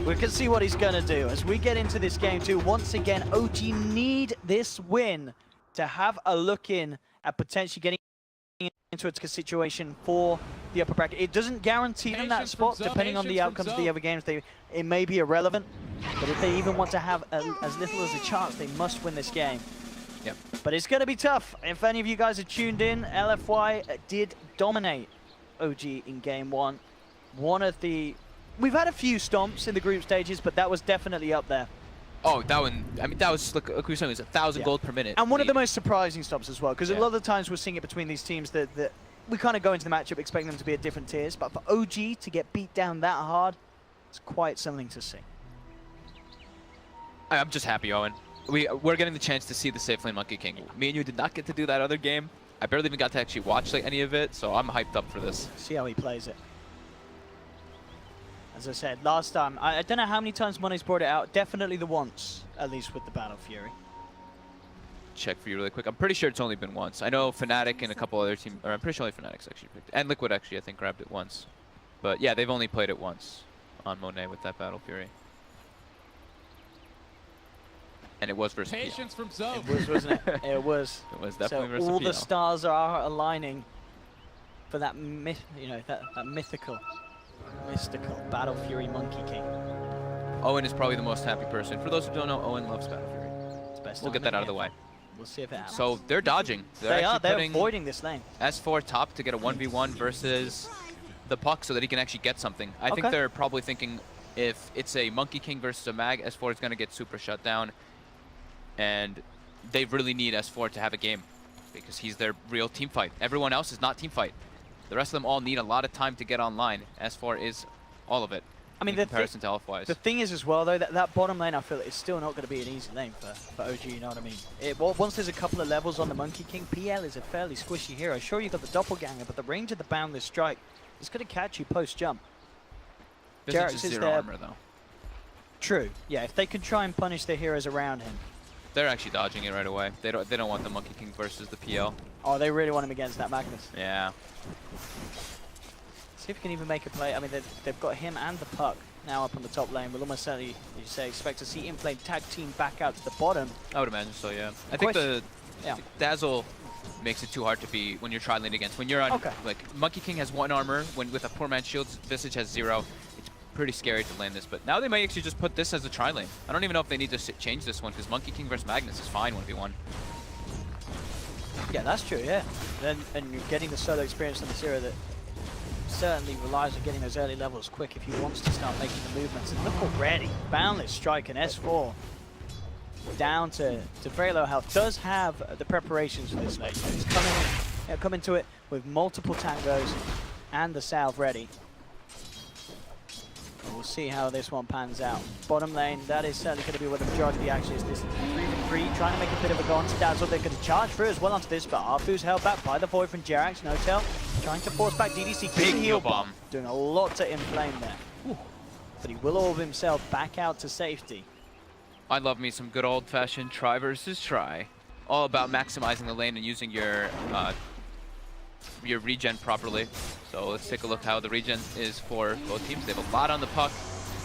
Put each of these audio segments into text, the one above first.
We can see what he's going to do as we get into this game too. Once again, OG need this win to have a look in at potentially getting into a situation for the upper bracket. It doesn't guarantee them that spot, depending on the outcomes of the other games. It may be irrelevant, but if they even want to have as little as a chance, they must win this game. Yep. But it's going to be tough. If any of you guys are tuned in, LFY did dominate OG in game one. We've had a few stomps in the group stages, but that was definitely up there. Oh, that one, I mean, that was, like we were saying, it was 1,000 gold per minute. And one of the most surprising stops as well, because a Yeah. lot of the times we're seeing it between these teams that we kind of go into the matchup expecting them to be at different tiers, but for OG to get beat down that hard, it's quite something to see. I'm just happy, Owen. We're getting the chance to see the safe lane Monkey King. Me and you did not get to do that other game. I barely even got to actually watch like any of it, so I'm hyped up for this. See how he plays it. As I said, last time, I don't know how many times Money's brought it out, definitely the once, at least with the Battle Fury. Check for you really quick. I'm pretty sure it's only been once. I know Fnatic and a couple other teams, or I'm pretty sure only Fnatic's actually picked it. And Liquid actually, I think, grabbed it once. But yeah, they've only played it once on Monet with that Battle Fury. And it was versus Patience from Zoe. It was, wasn't it? It was. It was definitely so versus all PL. the stars are aligning for that that mystical Battle Fury Monkey King. Owen is probably the most happy person. For those who don't know, Owen loves Battle Fury. It's best We'll time get that in out of the way. We'll see if it happens. So they're dodging. They're putting avoiding this lane. S4 top to get a 1v1 versus the Puck so that he can actually get something. I think they're probably thinking if it's a Monkey King versus a Mag, S4 is going to get super shut down. And they really need S4 to have a game because he's their real team fight. Everyone else is not team fight. The rest of them all need a lot of time to get online. S4 is all of it. I mean, in comparison to LFY's. The thing is as well, though, that bottom lane, I feel it's still not going to be an easy lane for OG, you know what I mean? Once there's a couple of levels on the Monkey King, PL is a fairly squishy hero. Sure, you've got the Doppelganger, but the range of the Boundless Strike is going to catch you post-jump. Jarek's is zero armor, though. True. Yeah, if they can try and punish their heroes around him. They're actually dodging it right away. They don't want the Monkey King versus the PL. Oh, they really want him against that Magnus. Yeah. See if he can even make a play. I mean, they've got him and the Puck now up on the top lane. We'll almost certainly, as you say, expect to see Inflame tag team back out to the bottom. I would imagine so, yeah. I think the Dazzle makes it too hard to be when you're tri-lane against. When you're on, like, Monkey King has 1 armor, with a poor man's shields, Visage has 0. It's pretty scary to lane this, but now they might actually just put this as a tri-lane. I don't even know if they need to change this one, because Monkey King versus Magnus is fine 1v1. Yeah, that's true, yeah. And you're getting the solo experience on this hero that certainly relies on getting those early levels quick if he wants to start making the movements. And look already, Boundless Strike and S4 down to very low health. Does have the preparations for this lane. It's coming to it with multiple tangos and the salve ready. And we'll see how this one pans out. Bottom lane, that is certainly going to be where the majority of the action is. This 3v3, trying to make a bit of a go onto Dazzle. They're going to charge through as well onto this, but Arfu's held back by the Void from Jerax. Notel trying to force back DDC. Big heal bomb. Doing a lot to Inflame there. Ooh. But he will orb himself back out to safety. I love me some good old-fashioned try versus try. All about maximizing the lane and using your regen properly. So let's take a look how the regen is for both teams. They have a lot on the Puck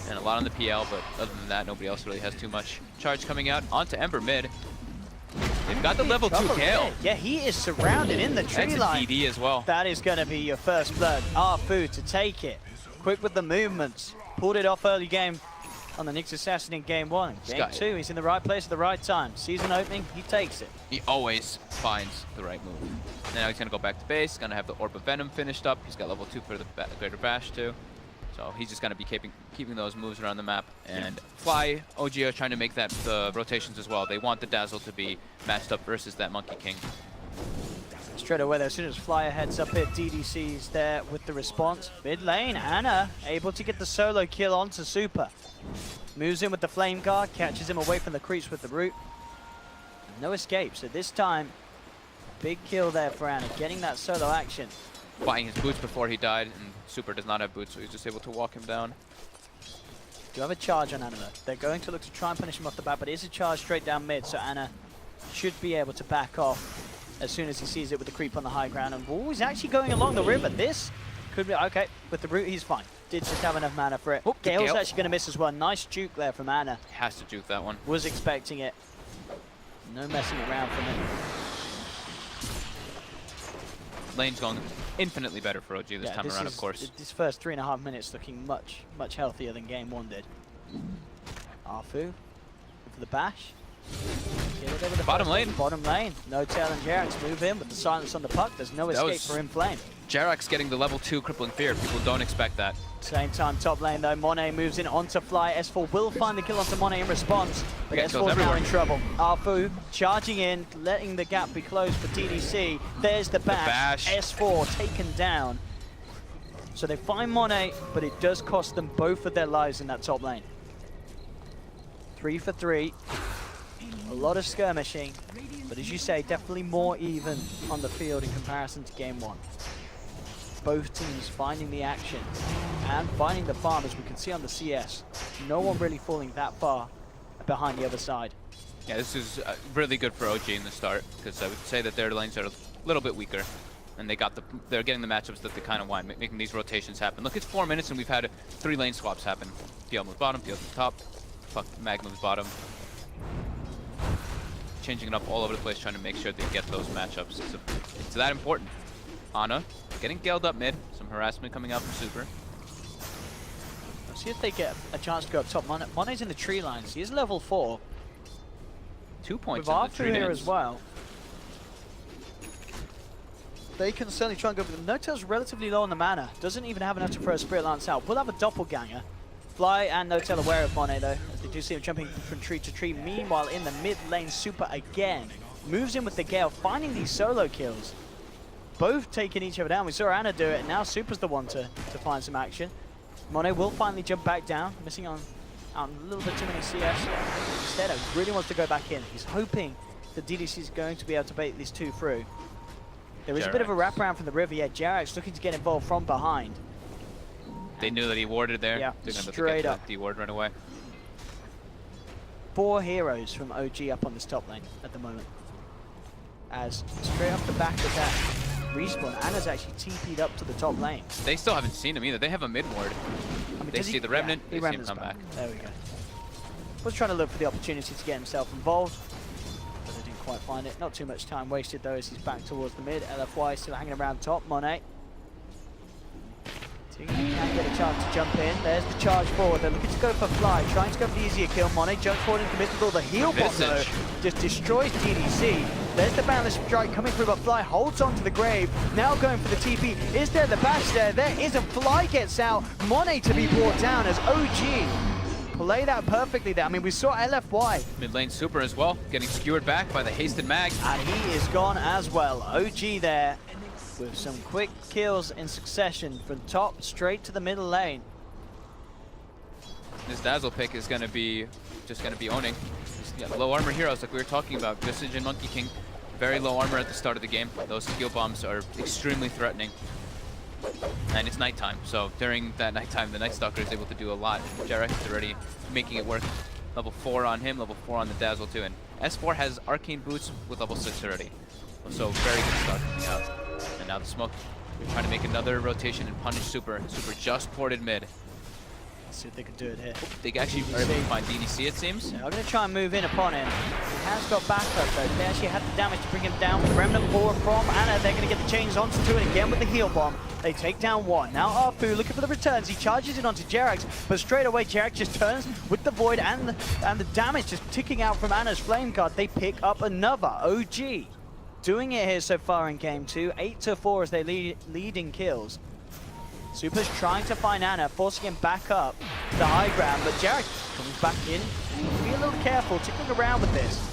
and a lot on the PL, but other than that, nobody else really has too much. Charge coming out onto Ember mid. They've got the level 2 kill. Yeah, he is surrounded in the tree line. DD as well. That is going to be your first blood. Arfu to take it. Quick with the movements. Pulled it off early game on the Nyx Assassin in game 1. Game 2, he's in the right place at the right time. Season opening, he takes it. He always finds the right move. And now he's going to go back to base. He's going to have the Orb of Venom finished up. He's got level 2 for the Greater Bash too. So he's just going to be keeping those moves around the map. And Fly, OG are trying to make that the rotations as well. They want the Dazzle to be matched up versus that Monkey King. Straight away there, as soon as Flyer heads up here, DDC's there with the response. Mid lane, Anna able to get the solo kill onto Super. Moves in with the Flame Guard, catches him away from the creeps with the root. No escape, so this time, big kill there for Anna, getting that solo action. Buying his boots before he died, and Super does not have boots, so he's just able to walk him down. Do have a charge on Anna though. They're going to look to try and punish him off the bat, but it is a charge straight down mid, so Anna should be able to back off as soon as he sees it with the creep on the high ground. And he's actually going along the river. This could be, okay, with the root he's fine. did just have enough mana for it. Oh, Gale's Gale. actually going to miss as well. Nice juke there from Ana. Has to juke that one. Was expecting it. No messing around from it. Lane's going infinitely better for OG this time around, of course. This first 3.5 minutes looking much healthier than game 1 did. Arfu for the bash. The Bottom lane. Bottom lane. No tail and Jerax move in with the silence on the puck. There's no escape for Inflame. Jerax getting the level 2 crippling fear. People don't expect that. Same time, top lane though. Monet moves in onto Fly. S4 will find the kill onto Monet in response, but S4's now in trouble. Arfu charging in, letting the gap be closed for TDC. There's the bash. S4 taken down. So they find Monet, but it does cost them both of their lives in that top lane. 3 for 3. A lot of skirmishing, but as you say, definitely more even on the field in comparison to game 1. Both teams finding the action and finding the farm, as we can see on the CS. No one really falling that far behind the other side. Yeah, this is really good for OG in the start, because I would say that their lanes are a little bit weaker, and they're getting the matchups that they kind of want, making these rotations happen. Look, it's 4 minutes, and we've had 3 lane swaps happen. PL moves bottom, PL moves top, Mag moves bottom. Changing it up all over the place, trying to make sure they get those matchups. It's that important. Ana getting galed up mid. Some harassment coming out from Super. Let's see if they get a chance to go up top. Monet's in the tree lines. He is level 4. 2 points with in the tree here lanes as well. They can certainly try and go, but No-Tail's relatively low on the mana. Doesn't even have enough to throw a Spirit Lance out. We'll have a doppelganger. Fly and No-Tail aware of Monet though, as they do see him jumping from tree to tree. Meanwhile, in the mid lane, Super again moves in with the Gale, finding these solo kills. Both taking each other down. We saw Ana do it, and now Super's the one to find some action. Monet will finally jump back down, missing on a little bit too many CS. Instead, he really wants to go back in. He's hoping that DDC is going to be able to bait these two through. There is a bit of a wraparound from the river. Yeah, Jerax looking to get involved from behind. They knew that he warded there. Yeah, they're straight up. The ward right away. 4 heroes from OG up on this top lane at the moment. As straight off the back of that respawn, Ana's actually TP'd up to the top lane. They still haven't seen him either. They have a mid ward. I mean, they see the Remnant, they see him come back. There we go. Was trying to look for the opportunity to get himself involved, but they didn't quite find it. Not too much time wasted though, as he's back towards the mid. LFY still hanging around top. Monet. He can get a chance to jump in. There's the charge forward. They're looking to go for Fly, trying to go for the easier kill. Monet jumps forward and commits with all the heal bomb though. Just destroys DDC. There's the boundless strike coming through, but Fly holds on to the grave. Now going for the TP. Is there the bash there? There isn't. Fly gets out. Monet to be brought down as OG play that perfectly there. I mean, we saw LFY. Mid lane Super as well, getting skewered back by the hasted mag. And he is gone as well. OG there with some quick kills in succession from top straight to the middle lane. This Dazzle pick is going to be owning. Yeah, low armor heroes like we were talking about. Visage and Monkey King, very low armor at the start of the game. Those skill bombs are extremely threatening. And it's nighttime, so during that nighttime, the Night Stalker is able to do a lot. Jerax is already making it work. Level 4 on him, level 4 on the Dazzle too. And S4 has Arcane Boots with level 6 already. So very good start coming out. And now the smoke. They're trying to make another rotation and punish Super. Super just ported mid. Let's see if they can do it here. They actually are able to find DDC, it seems. Yeah, I'm going to try and move in upon him. He has got backup though. They actually had the damage to bring him down. With Remnant forward from Ana, they're going to get the chains onto two, and again with the heal bomb. They take down one. Now Arfu looking for the returns. He charges in onto Jerax, but straight away Jerax just turns with the void and the damage just ticking out from Ana's flame guard. They pick up another. OG doing it here so far in game 2. 8-4 as they lead in kills. Super's trying to find Ana, forcing him back up to the high ground, but Jerax comes back in. Be a little careful, tickling around with this.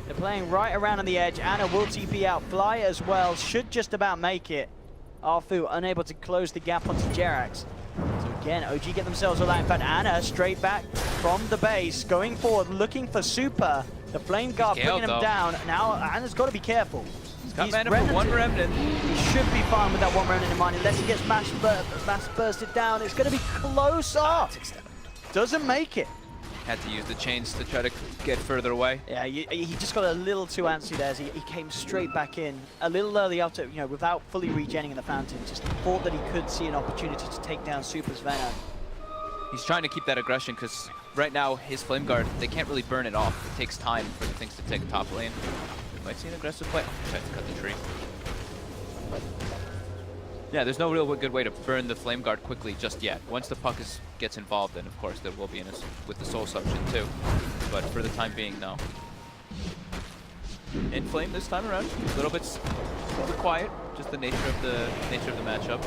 They're playing right around on the edge. Ana will TP out. Fly as well, should just about make it. Arfu unable to close the gap onto Jerax. So again, OG get themselves all out. In fact, Ana straight back from the base, going forward, looking for Super. The flame guard bringing him down. Now Ana's got to be careful. He's got mana for one Remnant. He should be fine with that one Remnant in mind, unless he gets mass bursted down. It's going to be close. Doesn't make it. Had to use the chains to try to get further away. Yeah, he just got a little too antsy there as he came straight back in a little early after, you know, without fully regenning in the fountain. Just thought that he could see an opportunity to take down Super's Venom. He's trying to keep that aggression because right now his Flame Guard, they can't really burn it off. It takes time for the things to take top lane. We might see an aggressive play. Tried to cut the tree. Yeah, there's no real good way to burn the Flame Guard quickly just yet. Once the puck gets involved, then of course there will be with the Soul Suction too. But for the time being, no. In Flame this time around, a little bit quiet. Just the nature of the matchup.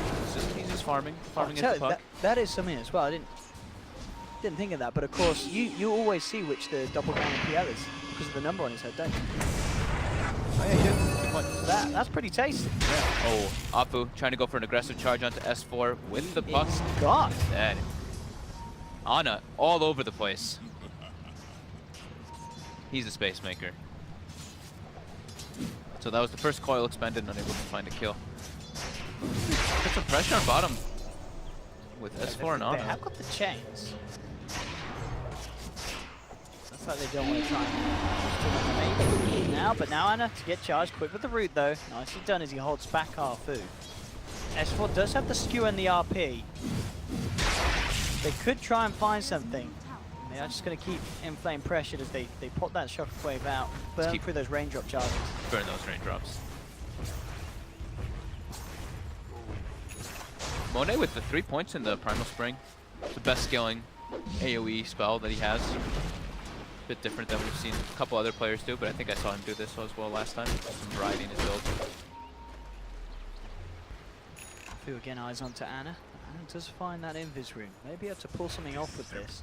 He's just farming into the puck. That is something as well. I didn't think of that, but of course you always see which the doppelganger PL is because of the number on his head, don't you? Oh yeah, you do. Good point. That's pretty tasty. Yeah. Oh, Apu trying to go for an aggressive charge onto S4 with the puck. God. And Ana all over the place. He's a space maker. So that was the first coil expended, unable to find a kill. Put some pressure on bottom with S4 and Ana. They have got the chains. Looks like they don't want to try and maybe now, but now Ana to get charged quick with the root though. Nicely done as he holds back Arfu. S4 does have the skew and the RP. They could try and find something. They are just going to keep Inflame pressured as they pop that shockwave out, burn through those raindrop charges. Burn those raindrops. Monet with the 3 points in the Primal Spring. The best scaling AoE spell that he has. A bit different than we've seen a couple other players do, but I think I saw him do this as well last time. Some variety in his build. Fu again eyes onto Ana. Ana does find that Invis rune. Maybe able to pull something off with this.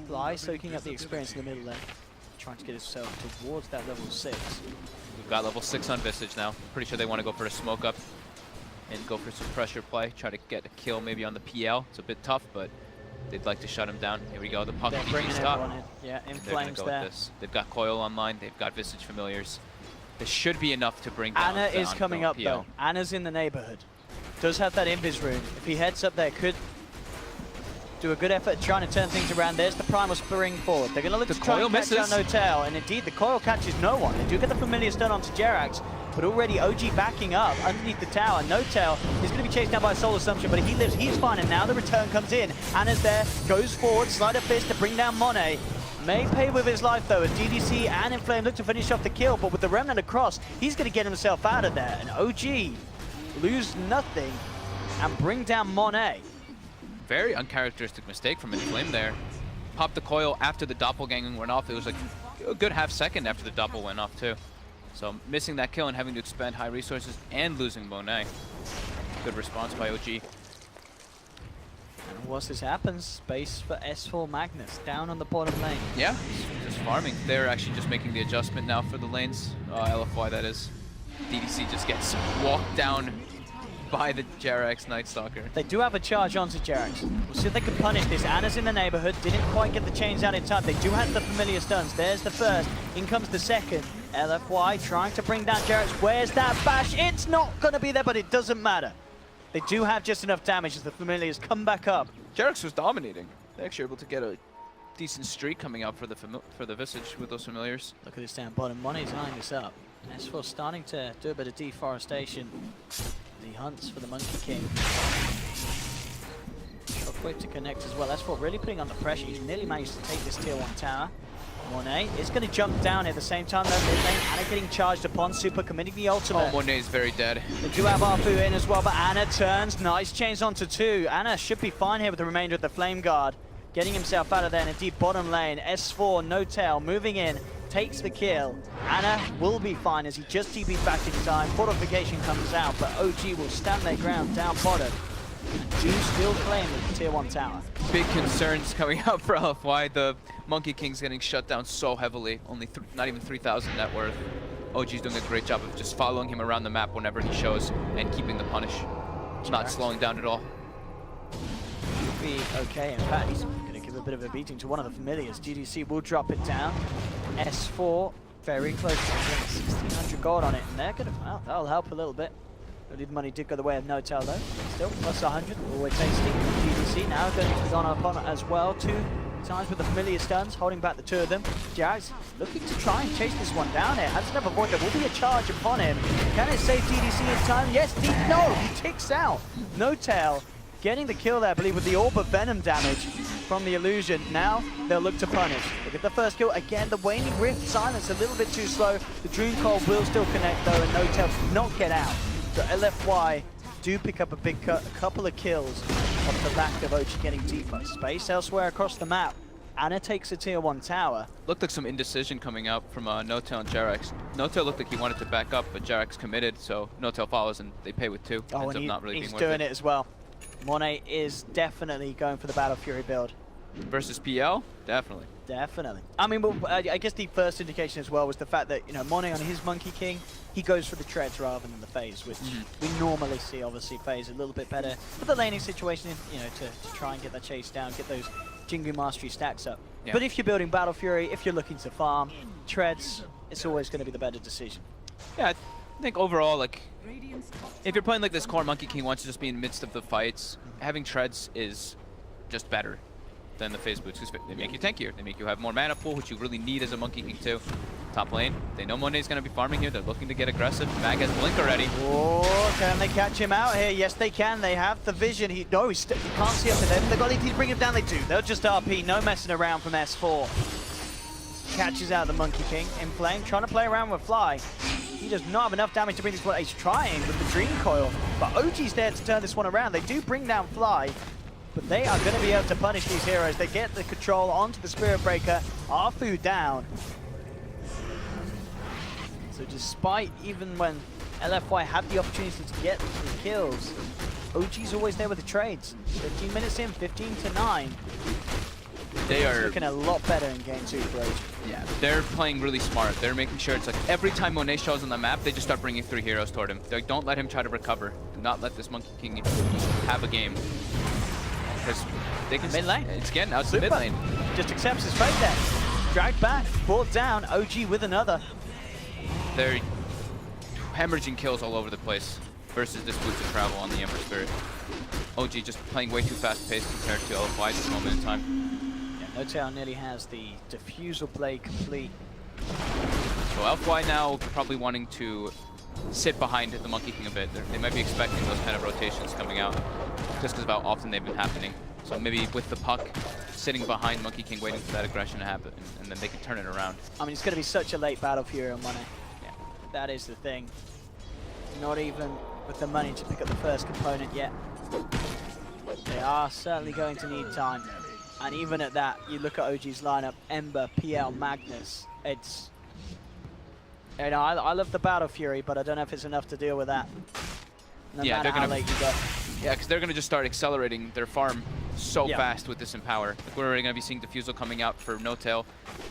Fly soaking up the experience in the middle lane. Trying to get himself towards that level 6. We've got level 6 on Visage now. Pretty sure they want to go for a smoke up and go for some pressure play. Try to get a kill maybe on the PL. It's a bit tough, but they'd like to shut him down. Here we go. The puck PG stop. Yeah, Inflame's go there. with this. They've got Coil online. They've got Visage Familiars. This should be enough to bring down Ana is coming up though. Ana's in the neighborhood. Does have that Invis rune. If he heads up there, could do a good effort trying to turn things around. There's the Primal Spring forward. They're going to look to try and catch down No-Tail, and indeed the coil catches no one. They do get the Familiar Stun onto Jerax, but already OG backing up underneath the tower. No-Tail is going to be chased down by a Soul Assumption, but he lives, he's fine, and now the return comes in. Ana's there, goes forward, Slider Fist to bring down Monet. May pay with his life though, as DDC and Inflame look to finish off the kill, but with the Remnant across, he's going to get himself out of there, and OG lose nothing and bring down Monet. Very uncharacteristic mistake from Inflame there. Popped the coil after the doppelganger went off. It was like a good half second after the doppel went off too. So missing that kill and having to expend high resources and losing Monet. Good response by OG. And once this happens, space for S4 Magnus down on the bottom lane. Yeah, just farming. They're actually just making the adjustment now for the lanes. LFY that is. DDC just gets walked down by the Jerax Night Stalker. They do have a charge onto Jerax. We'll see if they can punish this. Ana's in the neighborhood, didn't quite get the chains out in time. They do have the familiar stuns. There's the first, in comes the second. LFY trying to bring down Jerax. Where's that bash? It's not gonna be there, but it doesn't matter. They do have just enough damage as the familiars come back up. Jerax was dominating. They're actually able to get a decent streak coming out for the Visage with those familiars. Look at this down bottom. Money's lining this up. S4 starting to do a bit of deforestation. The hunts for the Monkey King. Shockwave to connect as well. S4 really putting on the pressure. He's nearly managed to take this tier 1 tower. Monet is going to jump down at the same time though. Mid lane, Ana getting charged upon. Super committing the ultimate. Oh, Monet is very dead. They do have Arfu in as well, but Ana turns. Nice chains onto 2. Ana should be fine here with the remainder of the Flame Guard. Getting himself out of there, and indeed bottom lane. S4, No-Tail moving in. Takes the kill. Ana will be fine as he just TP'd back in time. Fortification comes out, but OG will stand their ground down bottom. And do still claim the tier 1 tower. Big concerns coming out for LFY. The Monkey King's getting shut down so heavily. Only not even 3,000 net worth. OG's doing a great job of just following him around the map whenever he shows and keeping the punish. Not slowing down at all. He'll be okay. In fact, he's going to give a bit of a beating to one of the familiars. GDC will drop it down. S4 very close to 1,600 gold on it, and they're going to, well, that'll help a little bit. The money did go the way of No-Tail though. Still, plus 100, always tasty. GDC now going to be gone up on it as well. 2 Times with the familiar stuns, holding back the two of them. Jax looking to try and chase this one down here. Has another void. There will be a charge upon him. Can it save DDC in time? Yes, no, he ticks out. No tail. Getting the kill there, I believe, with the Orb of Venom damage from the illusion. Now they'll look to punish. Look at the first kill. Again, the Waning Rift silence a little bit too slow. The Dream Coil will still connect though, and No Tail not get out. So LFY do pick up a couple of kills off the back of OG getting deeper. Space elsewhere across the map. Anna takes a tier 1 tower. Looked like some indecision coming out from No-Tail and Jerax. No-Tail looked like he wanted to back up, but Jerax committed, so No-Tail follows and they pay with 2. Oh, Ends up not really he's being doing worth it as well. Monet is definitely going for the Battle Fury build. Versus PL? Definitely. Definitely. I mean, well, I guess the first indication as well was the fact that, you know, Monet on his Monkey King, he goes for the treads rather than the phase, which we normally see, obviously, phase a little bit better for the laning situation, you know, to try and get that chase down, get those Jingu Mastery stacks up. Yeah. But if you're building Battle Fury, if you're looking to farm, treads, it's always going to be the better decision. Yeah, I think overall, like, if you're playing like this core Monkey King wants to just be in the midst of the fights, having treads is just better than the phase boots, because they make you tankier. They make you have more mana pool, which you really need as a Monkey King too. Top lane, they know Monet's going to be farming here. They're looking to get aggressive. Mag has Blink already. Oh, can they catch him out here? Yes, they can. They have the vision. He can't see up to them. They've got to bring him down. They do. They'll just RP. No messing around from S4. Catches out the Monkey King in flame, trying to play around with Fly. He does not have enough damage to bring this one. He's trying with the Dream Coil, but OG's there to turn this one around. They do bring down Fly, but they are going to be able to punish these heroes. They get the control onto the Spirit Breaker. Arfu down. So despite even when LFY had the opportunity to get the kills, OG's always there with the trades. 15 minutes in, 15 to 9. They are looking a lot better in game 2 for OG. Yeah, they're playing really smart. They're making sure it's like every time Monet shows on the map, they just start bringing 3 heroes toward him. They don't let him try to recover. Do not let this Monkey King have a game. Because they can... Mid lane. It's getting out to mid lane. Just accepts his fate there. Dragged back, brought down, OG with another. They're hemorrhaging kills all over the place versus this boots of travel on the Ember Spirit. OG just playing way too fast paced compared to LFY at this moment in time. Yeah, No Tail nearly has the Diffusal Blade complete. So LFY now probably wanting to sit behind the Monkey King a bit. They might be expecting those kind of rotations coming out just because of how often they've been happening. So maybe with the puck sitting behind Monkey King waiting for that aggression to happen, and then they can turn it around. I mean, it's going to be such a late Battle Fury on Monet. Yeah. That is the thing. Not even with the money to pick up the first component yet. They are certainly going to need time. And even at that, you look at OG's lineup, Ember, PL, Magnus. It's... You know, I love the Battle Fury, but I don't know if it's enough to deal with that. No matter how late you go. Yeah, because they're going to just start accelerating their farm so fast with this Empower. Like we're already going to be seeing Diffusal coming out for No Tail,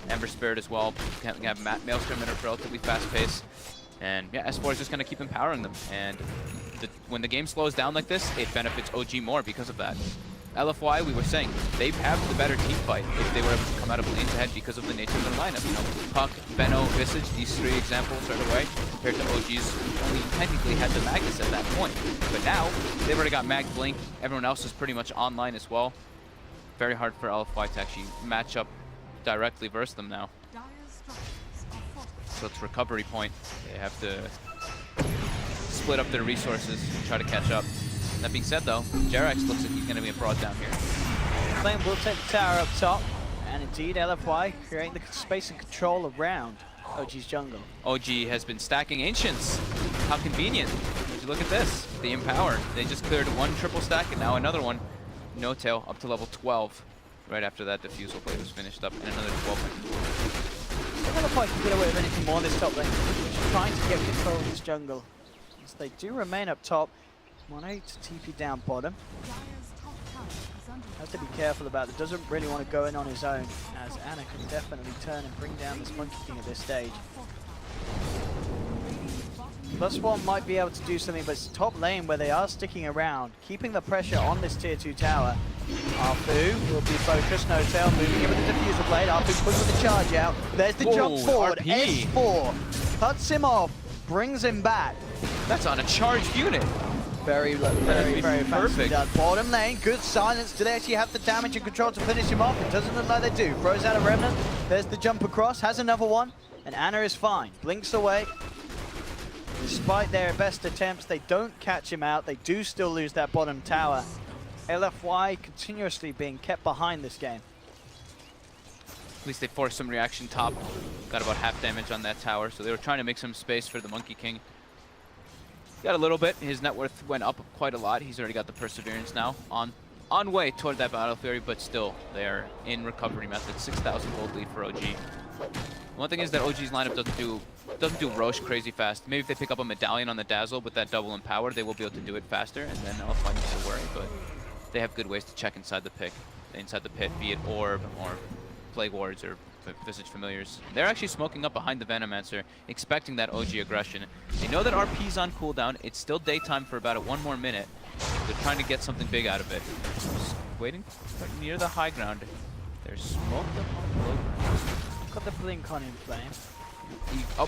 Ember Spirit as well. We have Maelstrom at a relatively fast pace. And yeah, S4 is just going to keep empowering them. And when the game slows down like this, it benefits OG more because of that. LFY, we were saying, they have the better team fight if they were able to come out of lanes ahead because of the nature of their lineup. You know, Puck, Benno, Visage, these 3 examples right away, compared to OG's, we technically had the Magnus at that point. But now, they've already got Mag Blink, everyone else is pretty much online as well. Very hard for LFY to actually match up directly versus them now. So it's recovery point. They have to split up their resources and try to catch up. That being said, though, Jerax looks like he's going to be brought down here. Flame will take the tower up top, and indeed LFY creating the space and control around OG's jungle. OG has been stacking Ancients. How convenient. Would you look at this? The Empower. They just cleared 1 triple stack and now another one. No Tail up to level 12. Right after that Diffusal Blade was finished up, and another 12. LFY can get away with anything more this top lane. Just trying to get control of this jungle. As they do remain up top. Monet to TP down bottom. Has to be careful about it. Doesn't really want to go in on his own, as Anna can definitely turn and bring down this Monkey King at this stage. +1 might be able to do something, but it's top lane where they are sticking around, keeping the pressure on this tier 2 tower. Arfu will be focused, No Tail moving in with the Diffusal Blade. Arfu puts with the charge out. There's the jump forward. RP. S4 cuts him off, brings him back. That's on a charged unit. Very fancy done. Bottom lane, good silence. Do they actually have the damage and control to finish him off? It doesn't look like they do. Throws out a Remnant. There's the jump across, has another one. And Ana is fine. Blinks away. Despite their best attempts, they don't catch him out. They do still lose that bottom tower. LFY continuously being kept behind this game. At least they forced some reaction top. Got about half damage on that tower, so they were trying to make some space for the Monkey King. Got a little bit. His net worth went up quite a lot. He's already got the Perseverance now on way toward that Battle Fury, but still they're in recovery method. 6,000 gold lead for OG. One thing is that OG's lineup doesn't do Roche crazy fast. Maybe if they pick up a Medallion on the Dazzle with that double empower, they will be able to do it faster, and then LFY needs to worry. But they have good ways to check inside the pit, be it Orb or Plague Wards or Visage Familiars. They're actually smoking up behind the Venomancer, expecting that OG aggression. They know that RP's on cooldown. It's still daytime for about one more minute. They're trying to get something big out of it. Just waiting near the high ground. They're smoked up on the low ground. Got the blink on him, Flame.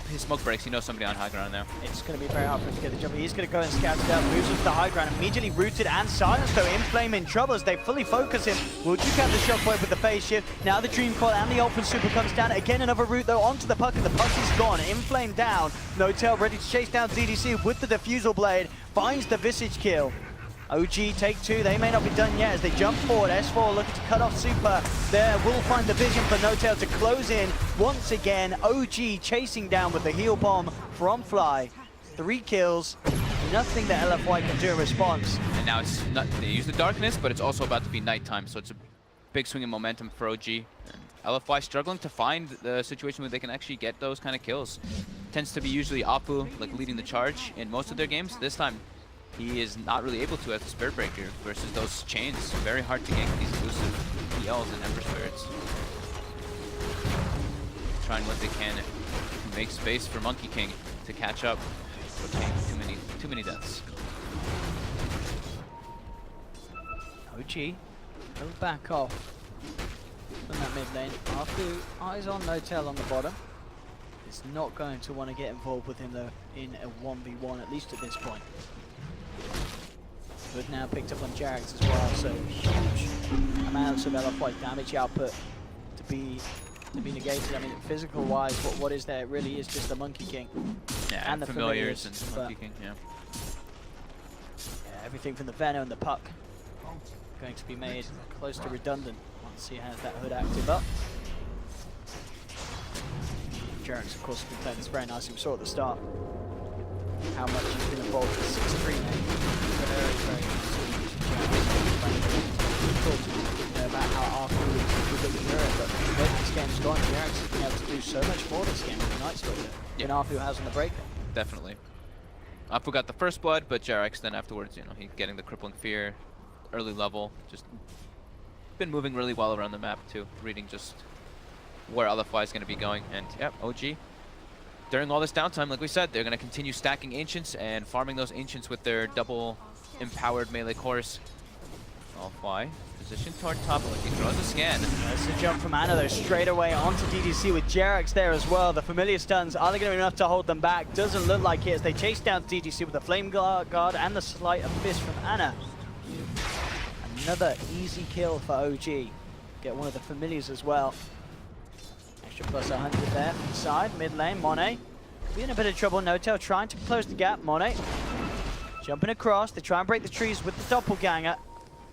His smoke breaks. He knows somebody on high ground now. It's going to be very hard for him to get the jump. He's going to go and scout it out. Moves into the high ground. Immediately rooted and silenced, though. Inflame in trouble as they fully focus him. Will Duke have the shockwave with the phase shift? Now the Dream Coil and the Open Super comes down. Again, another route, though, onto the puck, and the puck is gone. Inflame down. No Tail ready to chase down DDC with the Diffusal Blade. Finds the Visage kill. OG take two. They may not be done yet as they jump forward. S4 looking to cut off Super. There will find the vision for No Tail to close in once again. OG chasing down with the heal bomb from Fly. 3 kills. Nothing that LFY can do in response. And now it's not, they use the darkness, but it's also about to be nighttime, so it's a big swing in momentum for OG. And LFY struggling to find the situation where they can actually get those kind of kills. Tends to be usually Apu like leading the charge in most of their games. This time he is not really able to as a Spirit Breaker versus those chains. Very hard to gank these elusive ELs and Ember Spirits. Trying what they can to make space for Monkey King to catch up. But taking too many deaths. OG will back off from that mid lane. After eyes on No Tail on the bottom. It's not going to want to get involved with him though in a 1v1, at least at this point. But now picked up on Jarex as well, so huge amounts of LFY damage output to be negated. I mean, physical wise, what is there? It really is just the Monkey King. Yeah, and the familiars and Monkey King, yeah. Yeah, everything from the Venom and the puck going to be made close to redundant once he has that hood active up. Jarex, of course, has been playing this very nicely. We saw at the start how much he's been involved with 6-3 now. Very nice. About how Arthur was looking at it, but when this game's gone, Jarex has been able to do so much more this game with the Night Stalker than Arthur has on the breaker. Definitely. Apu got the first blood, but Jarex then afterwards, you know, he getting the Crippling Fear, early level, just been moving really well around the map too, reading just where LFY is going to be going, and yep, OG. During all this downtime, like we said, they're going to continue stacking Ancients and farming those Ancients with their double empowered melee cores. LFY, position toward top, like he throws a scan. There's the jump from Ana though, straight away onto DDC with Jarex there as well. The familiar stuns, are they going to be enough to hold them back? Doesn't look like it as they chase down DDC with the Flame Guard and the Sleight of Fist from Ana. Another easy kill for OG. Get one of the familiars as well. Extra plus 100 there from the side, mid lane, Monet. Could be in a bit of trouble, No Tail trying to close the gap, Monet. Jumping across, they try and break the trees with the doppelganger.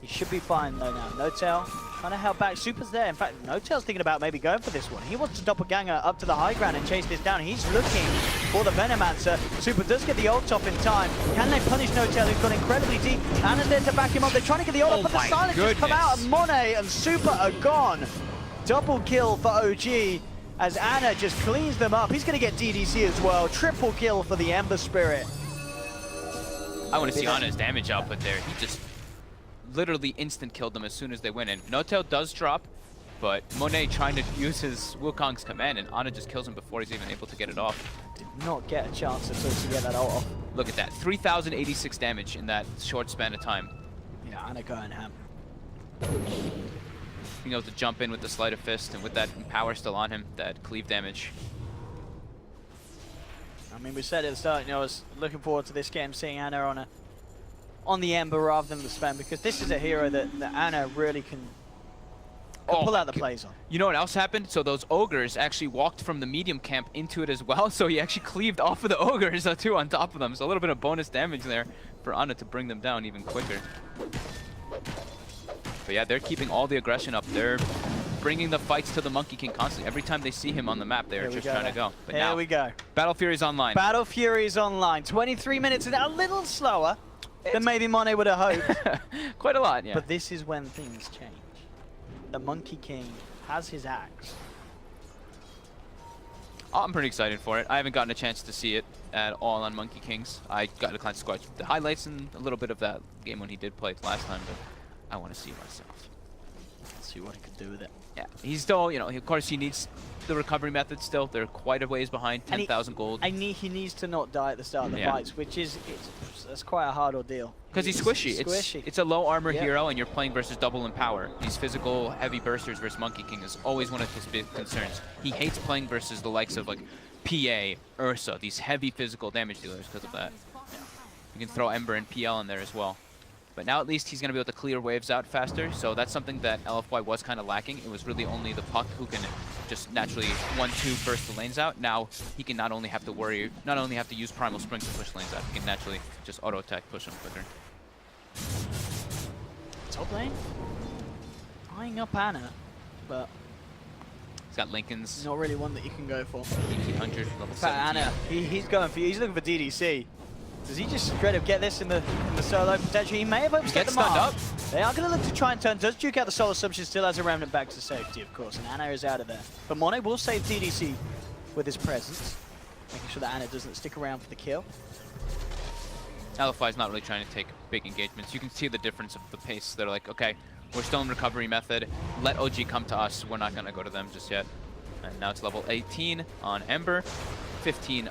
He should be fine though now. No Tail kind of held back, Super's there. In fact, No Tail's thinking about maybe going for this one. He wants to doppelganger up to the high ground and chase this down. He's looking for the Venomancer. Super does get the ult off in time. Can they punish No Tail, who's gone incredibly deep? Ana's there to back him up. They're trying to get the ult up, but the silence has come out, and Monet and Super are gone. Double kill for OG as Ana just cleans them up. He's going to get DDC as well. Triple kill for the Ember Spirit. I want to see Ana's damage output there. He just literally instant killed them as soon as they went in. No Tail does drop, but Monet trying to use his Wukong's command, and Ana just kills him before he's even able to get it off. Did not get a chance at all to get that ult off. Look at that, 3,086 damage in that short span of time. Yeah, Ana going ham. Being able to jump in with the Sleight of Fist and with that power still on him, that cleave damage. I mean, we said at the start, you know, I was looking forward to this game, seeing Ana on a on the Ember rather than the spam, because this is a hero that Ana really can pull out the plays on. You know what else happened? So those ogres actually walked from the medium camp into it as well, so he actually cleaved off of the ogres too on top of them. So a little bit of bonus damage there for Ana to bring them down even quicker. But yeah, they're keeping all the aggression up. They're bringing the fights to the Monkey King constantly. Every time they see him on the map, they're just trying to go. But Here now, we go. Battle Fury's online. Battle Fury's online. 23 minutes and a little slower than maybe Monet would have hoped. Quite a lot, yeah. But this is when things change. The Monkey King has his axe. I'm pretty excited for it. I haven't gotten a chance to see it at all on Monkey Kings. I got a glance to watch the highlights and a little bit of that game when he did play it last time, but I want to see it myself. See what he can do with it. Yeah, he's still, you know, of course he needs the recovery method still. They're quite a ways behind, 10,000 gold. He needs to not die at the start of the fights, which is, that's quite a hard ordeal. Because he's squishy. It's a low armor hero, and you're playing versus double in power. These physical heavy bursters versus Monkey King is always one of his big concerns. He hates playing versus the likes of like PA, Ursa, these heavy physical damage dealers because of that. You can throw Ember and PL in there as well. But now at least he's going to be able to clear waves out faster, so that's something that LFY was kind of lacking. It was really only the Puck who can just naturally 1-2 burst the lanes out. Now he can not only have to use Primal Spring to push lanes out, he can naturally just auto-attack push them quicker. Top lane? Eyeing up Ana, but he's got Lincoln's. Not really one that you can go for. 1800, level 17. Ana, he's looking for DDC. Does he just straight up get this in the solo? Potentially, he may have upset the mark. They are going to look to try and turn. Does duke out the solo assumption, still has a remnant back to safety, of course, and Ana is out of there. But Monet will save DDC with his presence, making sure that Ana doesn't stick around for the kill. LFY is not really trying to take big engagements. You can see the difference of the pace. They're like, okay, we're still in recovery method. Let OG come to us. We're not going to go to them just yet. And now it's level 18 on Ember, 15.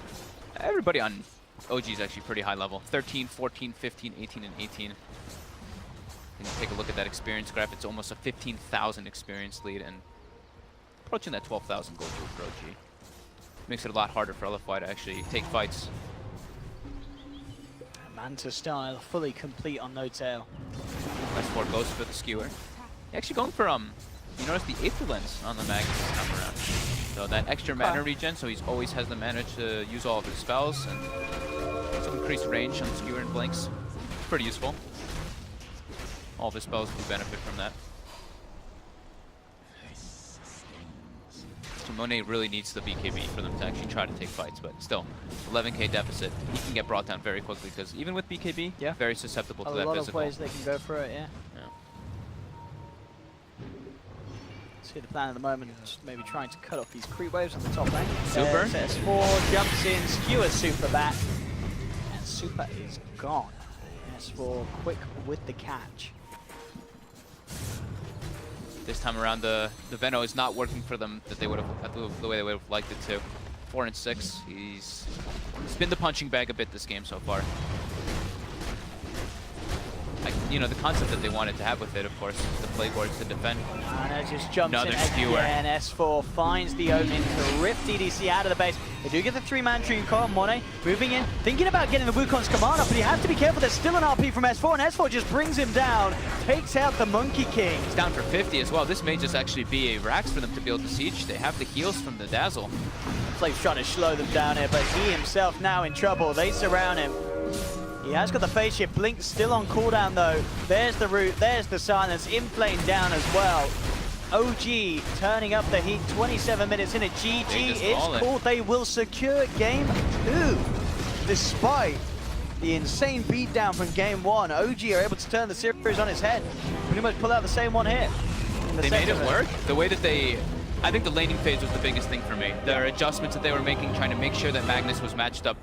Everybody on OG is actually pretty high level. 13, 14, 15, 18, and 18. And you take a look at that experience graph. It's almost a 15,000 experience lead and approaching that 12,000 gold lead for OG. Makes it a lot harder for LFY to actually take fights. Manta style, fully complete on No Tail. S4 goes for the skewer. Actually going for, you notice the Aether Lens on the mag this time around. So that extra mana regen, so he always has the mana to use all of his spells, and some increased range on the skewer and blinks. Pretty useful. All of his spells do benefit from that. So Monet really needs the BKB for them to actually try to take fights, but still, 11k deficit. He can get brought down very quickly, because even with BKB, very susceptible to that physical. A lot of ways they can go for it, yeah. See the plan at the moment, just maybe trying to cut off these creep waves on the top lane. Super. S4 jumps in, skewer Super back, and Super is gone. S4 quick with the catch. This time around, the Veno is not working for them that they would have the way they would have liked it to. 4 and 6. He's been the punching bag a bit this game so far. You know, the concept that they wanted to have with it, of course, the Plague Wards to defend. And it just jumps Another in skewer. again. S4 finds the opening to rip DDC out of the base. They do get the 3-man tree call. Monet moving in, thinking about getting the Wukong's command up, but you have to be careful. There's still an RP from S4, and S4 just brings him down, takes out the Monkey King. He's down for 50 as well. This may just actually be a Rax for them to be able to siege. They have the heals from the Dazzle. Flame's trying to slow them down here, but he himself now in trouble. They surround him. He has got the phase shift. Blink still on cooldown though. There's the root, there's the silence. Inflame down as well. OG turning up the heat. 27 minutes in. A GG is called. They will secure game 2. Despite the insane beatdown from game 1, OG are able to turn the series on its head. Pretty much pull out the same one hit. They made it work. The way that I think the laning phase was the biggest thing for me. Their adjustments that they were making, trying to make sure that Magnus was matched up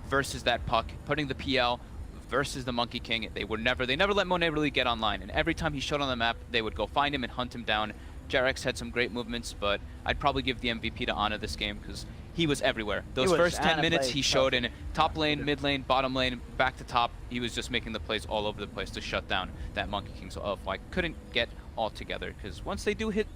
versus that Puck, putting the PL versus the Monkey King. They never let Monet really get online, and every time he showed on the map, they would go find him and hunt him down. Jarex had some great movements, but I'd probably give the MVP to Ana this game because he was everywhere. Those first 10 minutes he showed in top lane, mid lane, bottom lane, back to top. He was just making the plays all over the place to shut down that Monkey King. So LFY couldn't get all together because once they do hit